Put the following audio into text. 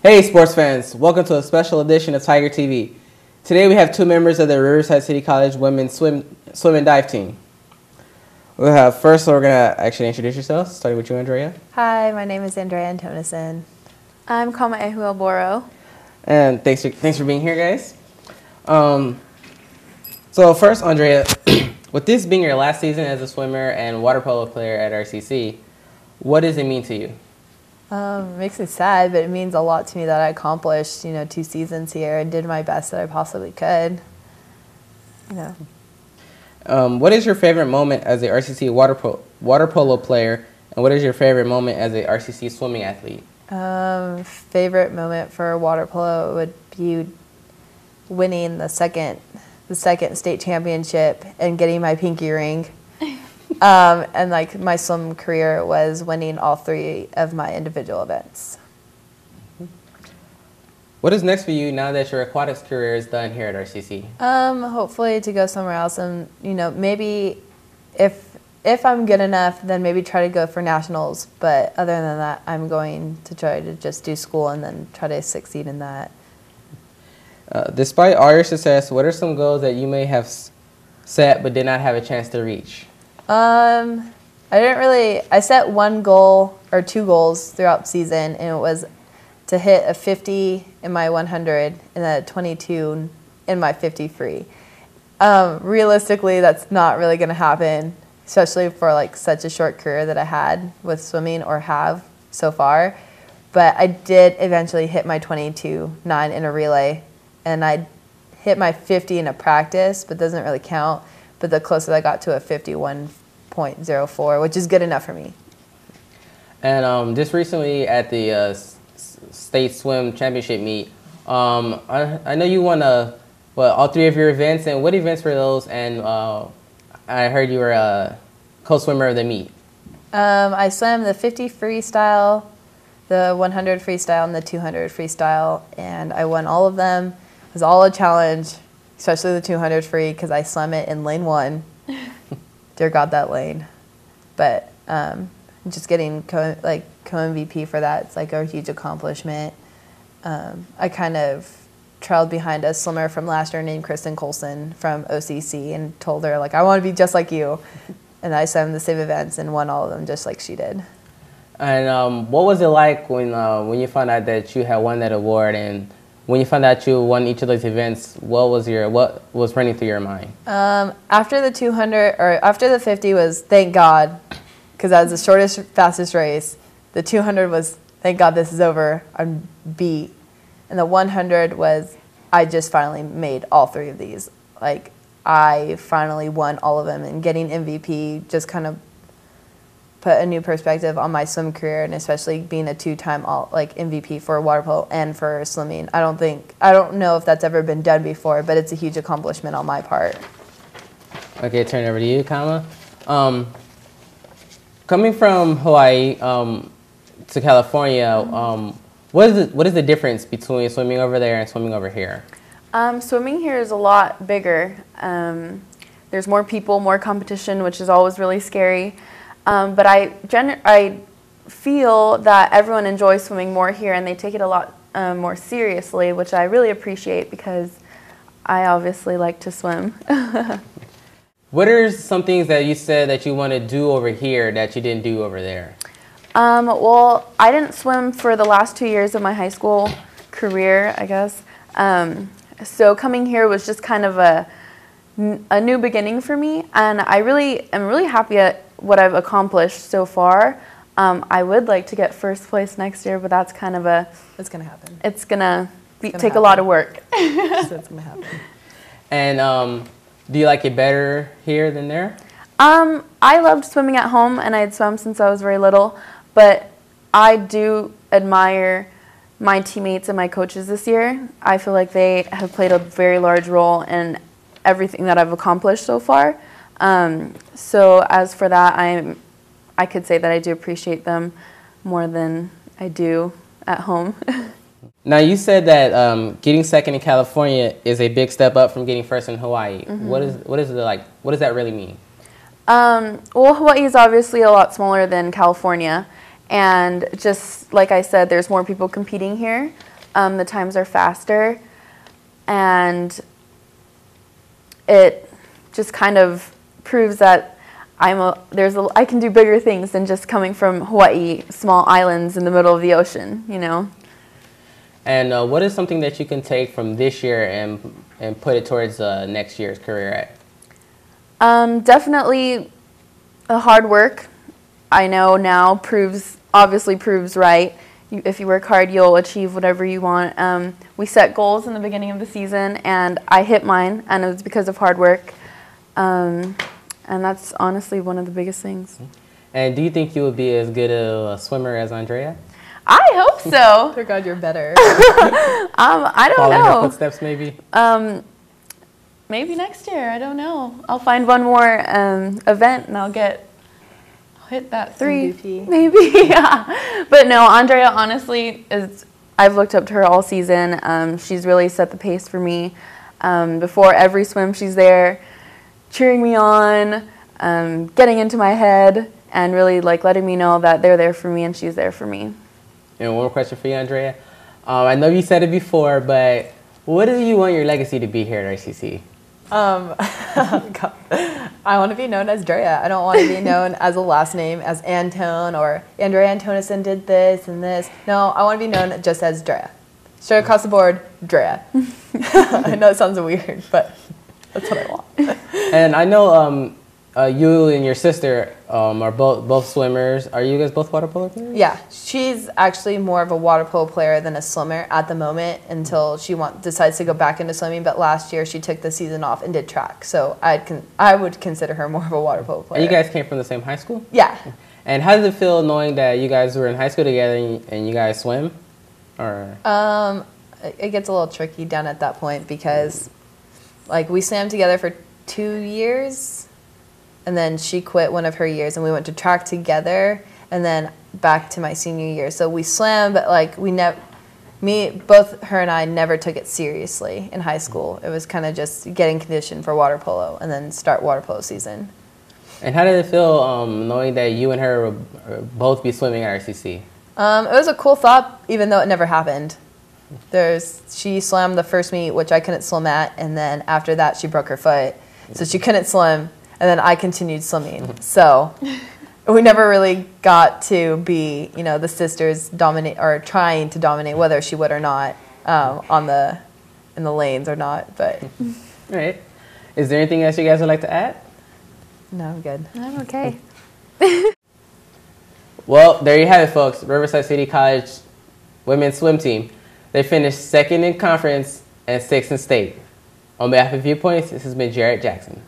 Hey sports fans, welcome to a special edition of Tiger TV. Today we have two members of the Riverside City College women's swim and dive team. We'll have first, we're going to actually introduce yourselves, starting with you, Andrea. Hi, my name is Andrea Antonissen. I'm Kamaehu Alboro. And thanks for being here, guys. So first, Andrea, with this being your last season as a swimmer and water polo player at RCC, what does it mean to you? It makes me sad, but it means a lot to me that I accomplished, 2 seasons here and did my best that I possibly could. What is your favorite moment as a RCC water polo player, and what is your favorite moment as a RCC swimming athlete? Favorite moment for water polo would be winning the second state championship and getting my pinky ring. And like my swim career was winning all 3 of my individual events. What is next for you now that your aquatics career is done here at RCC? Hopefully to go somewhere else, and maybe if I'm good enough, then maybe try to go for nationals. But other than that, I'm going to try to just do school and then try to succeed in that. Despite all your success, what are some goals that you may have set but did not have a chance to reach? I set 1 goal or 2 goals throughout the season, and it was to hit a 50 in my 100 and a 22 in my 50 free. Realistically, that's not really going to happen, especially for like such a short career that I had with swimming or have so far. But I did eventually hit my 22.9 in a relay, and I hit my 50 in a practice, but doesn't really count. But the closest I got to a 51.04, which is good enough for me. And just recently at the state swim championship meet, I know you won all 3 of your events. And what events were those? And I heard you were a co-swimmer of the meet. I swam the 50 freestyle, the 100 freestyle, and the 200 freestyle, and I won all of them. It was all a challenge, especially the 200 free, because I swam it in lane 1. Dear God, that lane. But just getting co-MVP for that, it's like a huge accomplishment. I kind of trailed behind a swimmer from last year named Kristen Colson from OCC and told her, like, I want to be just like you. And I swam the same events and won all of them just like she did. And what was it like when you found out that you had won that award, and when you found out you won each of those events, what was running through your mind? After the 200, or after the 50 was thank God, because that was the shortest, fastest race. The 200 was thank God this is over, I'm beat. And the 100 was I just finally made all 3 of these. Like, I finally won all of them, and getting MVP just kind of put a new perspective on my swim career, and especially being a 2-time MVP for water polo and for swimming. I don't know if that's ever been done before, but it's a huge accomplishment on my part. Okay, turn it over to you, Kama. Coming from Hawaii to California, what is the difference between swimming over there and swimming over here? Swimming here is a lot bigger. There's more people, more competition, which is always really scary. But I feel that everyone enjoys swimming more here, and they take it a lot more seriously, which I really appreciate because I obviously like to swim. What are some things that you said that you want to do over here that you didn't do over there? Well, I didn't swim for the last 2 years of my high school career, I guess. So coming here was just kind of a new beginning for me, and I am really happy at what I've accomplished so far. I would like to get first place next year, but that's kind of it's gonna happen. It's gonna take a lot of work. So it's gonna happen. And do you like it better here than there? I loved swimming at home, and I had swum since I was very little, but I do admire my teammates and my coaches this year. I feel like they have played a very large role in everything that I've accomplished so far. So as for that, I could say that I do appreciate them more than I do at home. Now, you said that getting second in California is a big step up from getting first in Hawaii. Mm-hmm. What is it like? What does that really mean? Well, Hawaii is obviously a lot smaller than California, and just like I said, there's more people competing here. the times are faster, and it just kind of proves that I can do bigger things than just coming from Hawaii, small islands in the middle of the ocean, you know. And what is something that you can take from this year and put it towards next year's career at? Definitely the hard work. I know now obviously proves right. If you work hard, you'll achieve whatever you want. We set goals in the beginning of the season, and I hit mine, and it was because of hard work. And that's honestly one of the biggest things. And do you think you would be as good a swimmer as Andrea? I hope so. Dear God, you're better. I don't Following know. her footsteps, maybe? Maybe next year. I don't know. I'll find one more event, and I'll hit that 3. MVP. Maybe, yeah. But no, Andrea, honestly, I've looked up to her all season. She's really set the pace for me. Before every swim, she's there cheering me on, getting into my head, and really letting me know that they're there for me and she's there for me. And one more question for you, Andrea. I know you said it before, but what do you want your legacy to be here at RCC? I want to be known as Drea. I don't want to be known as a last name as Anton or Andrea Antonissen did this and this. No, I want to be known just as Drea. Straight across the board, Drea. I know it sounds weird, but that's what I want. And I know you and your sister are both swimmers. Are you guys both water polo players? Yeah, she's actually more of a water polo player than a swimmer at the moment until she decides to go back into swimming. But last year she took the season off and did track, so I would consider her more of a water polo player. And you guys came from the same high school? Yeah. And how does it feel knowing that you guys were in high school together and you guys swim? Or It gets a little tricky down at that point because we swam together for 2 years. And then she quit one of her years, and we went to track together, and then back to my senior year. So we swam, but both her and I never took it seriously in high school. It was kind of just getting conditioned for water polo, and then start water polo season. And how did it feel knowing that you and her would both be swimming at RCC? It was a cool thought, even though it never happened. She swam the first meet, which I couldn't swim at, and then after that she broke her foot, so she couldn't swim. And then I continued swimming. So we never really got to be, the sisters trying to dominate, whether she would or not, in the lanes or not. But all right. Is there anything else you guys would like to add? No, I'm good. I'm okay. Well, there you have it, folks. Riverside City College women's swim team. They finished 2nd in conference and 6th in state. On behalf of Viewpoints, this has been Jared Jackson.